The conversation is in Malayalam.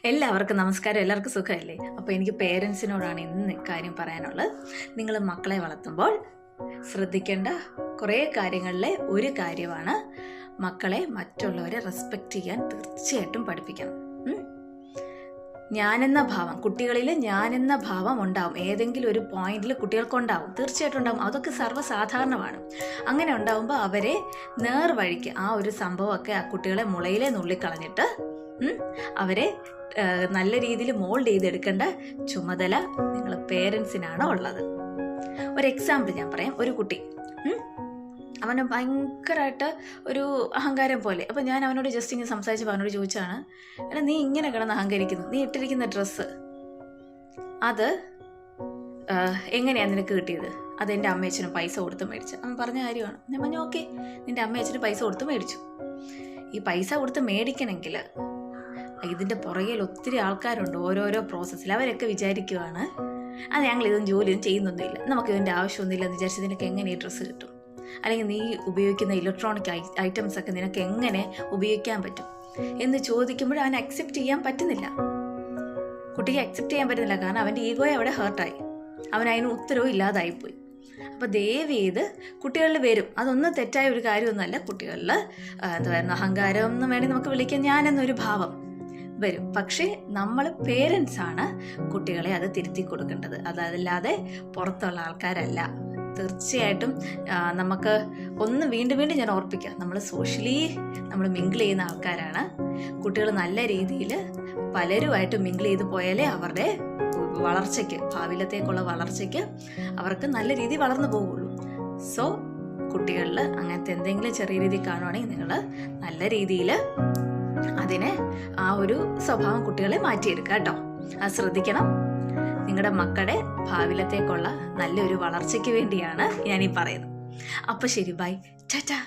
എല്ലാവർക്കും നമസ്കാരം. എല്ലാവർക്കും സുഖമല്ലേ? അപ്പോൾ എനിക്ക് പേരൻസിനോടാണ് ഇന്ന് കാര്യം പറയാനുള്ളത്. നിങ്ങൾ മക്കളെ വളർത്തുമ്പോൾ ശ്രദ്ധിക്കേണ്ട കുറേ കാര്യങ്ങളിലെ ഒരു കാര്യമാണ് മക്കളെ മറ്റുള്ളവരെ റെസ്പെക്റ്റ് ചെയ്യാൻ തീർച്ചയായിട്ടും പഠിപ്പിക്കണം. ഞാനെന്ന ഭാവം, കുട്ടികളിൽ ഞാനെന്ന ഭാവം ഉണ്ടാവും. ഏതെങ്കിലും ഒരു പോയിന്റിൽ കുട്ടികൾക്കുണ്ടാവും, തീർച്ചയായിട്ടും ഉണ്ടാവും. അതൊക്കെ സർവ്വസാധാരണമാണ്. അങ്ങനെ ഉണ്ടാവുമ്പോൾ അവരെ നേർവഴിക്ക് ആ ഒരു സംഭവമൊക്കെ ആ കുട്ടികളെ മുളയിലെ നുള്ളിക്കളഞ്ഞിട്ട് അവരെ നല്ല രീതിയിൽ മോൾഡ് ചെയ്തെടുക്കേണ്ട ചുമതല നിങ്ങൾ പേരൻസിനാണ് ഉള്ളത്. ഒരു എക്സാമ്പിൾ ഞാൻ പറയാം. ഒരു കുട്ടി അവന് ഭയങ്കരമായിട്ട് ഒരു അഹങ്കാരം പോലെ. അപ്പം ഞാൻ അവനോട് ജസ്റ്റ് ഇങ്ങനെ സംസാരിച്ചപ്പോൾ അവനോട് ചോദിച്ചാണ്, എടാ നീ ഇങ്ങനെ കിടന്ന് അഹങ്കരിക്കുന്നു, നീ ഇട്ടിരിക്കുന്ന ഡ്രസ്സ് അത് എങ്ങനെയാണ് നിനക്ക് കിട്ടിയത്? അത് എൻ്റെ അമ്മയച്ഛനും പൈസ കൊടുത്ത് മേടിച്ചു. അവൻ പറഞ്ഞ കാര്യമാണ്. ഞാൻ പറഞ്ഞു ഓക്കെ, നിൻ്റെ അമ്മയച്ഛന് പൈസ കൊടുത്ത് മേടിച്ചു. ഈ പൈസ കൊടുത്ത് മേടിക്കണമെങ്കിൽ ഇതിൻ്റെ പുറകിൽ ഒത്തിരി ആൾക്കാരുണ്ട്, ഓരോരോ പ്രോസസ്സിൽ. അവരൊക്കെ വിചാരിക്കുവാണ് അത് ഞങ്ങൾ ഇതൊന്നും ജോലിയൊന്നും ചെയ്യുന്നൊന്നുമില്ല, നമുക്ക് ഇതിൻ്റെ ആവശ്യമൊന്നുമില്ല എന്ന് വിചാരിച്ച് നിനക്ക് എങ്ങനെ ഈ ഡ്രസ്സ് കിട്ടും? അല്ലെങ്കിൽ നീ ഉപയോഗിക്കുന്ന ഇലക്ട്രോണിക് ഐറ്റംസ് ഒക്കെ നിനക്ക് എങ്ങനെ ഉപയോഗിക്കാൻ പറ്റും എന്ന് ചോദിക്കുമ്പോൾ അവൻ അക്സെപ്റ്റ് ചെയ്യാൻ പറ്റുന്നില്ല. കുട്ടിക്ക് അക്സെപ്റ്റ് ചെയ്യാൻ പറ്റുന്നില്ല. കാരണം അവൻ്റെ ഈഗോയെ അവിടെ ഹേർട്ടായി, അവനതിന് ഉത്തരവും ഇല്ലാതായിപ്പോയി. അപ്പോൾ ദയവ് ചെയ്ത് കുട്ടികളിൽ വരും, അതൊന്നും തെറ്റായ ഒരു കാര്യമൊന്നുമല്ല. കുട്ടികളിൽ എന്തായിരുന്നു അഹങ്കാരം എന്ന് വേണമെങ്കിൽ നമുക്ക് വിളിക്കാം, ഞാനെന്നൊരു ഭാവം വരും. പക്ഷേ നമ്മൾ പേരൻസാണ് കുട്ടികളെ അത് തിരുത്തി കൊടുക്കേണ്ടത്, അതല്ലാതെ പുറത്തുള്ള ആൾക്കാരല്ല. തീർച്ചയായിട്ടും നമുക്ക് ഒന്ന് വീണ്ടും വീണ്ടും ഞാൻ ഓർപ്പിക്കാം, നമ്മൾ സോഷ്യലി നമ്മൾ മിങ്കിൾ ചെയ്യുന്ന ആൾക്കാരാണ്. കുട്ടികൾ നല്ല രീതിയിൽ പലരുമായിട്ട് മിങ്കിൾ ചെയ്ത് പോയാലേ അവരുടെ വളർച്ചയ്ക്ക്, ഭാവിയിലത്തേക്കുള്ള വളർച്ചയ്ക്ക് അവർക്ക് നല്ല രീതിയിൽ വളർന്നു പോകുള്ളൂ. സോ കുട്ടികളിൽ അങ്ങനത്തെ എന്തെങ്കിലും ചെറിയ രീതിയിൽ കാണുവാണെങ്കിൽ നിങ്ങൾ നല്ല രീതിയിൽ അതിനെ ആ ഒരു സ്വഭാവം കുട്ടികളെ മാറ്റിയെടുക്കുക കേട്ടോ. അത് ശ്രദ്ധിക്കണം. നിങ്ങളുടെ മക്കളുടെ ഭാവിയിലത്തേക്കുള്ള നല്ലൊരു വളർച്ചയ്ക്ക് വേണ്ടിയാണ് ഞാനീ പറയുന്നത്. അപ്പോൾ ശരി, ബൈ, ടാറ്റാ.